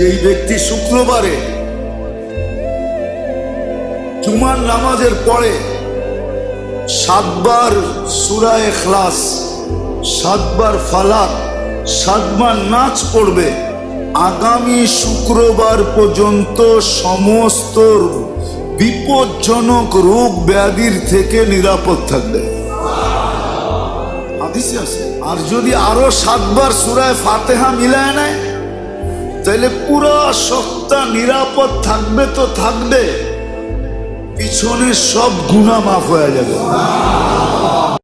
যেই ব্যক্তি শুক্রবারে জুমার নামাজের পরে 7 বার সূরা ইখলাস, 7 বার ফালাক, 7 বার নাচ পড়বে, আগামী শুক্রবার পর্যন্ত সমস্ত বিপজ্জনক রোগ ব্যাধির থেকে নিরাপদ থাকবে। হাদিসে আছে। আর যদি আরো 7 বার সূরা ফাতিহা মিলায় নেয় তাহলে পুরো সপ্তাহ নিরাপদ থাকবে। তো থাকবে, পিছনে সব গুনাহ মাফ হয়ে যাবে।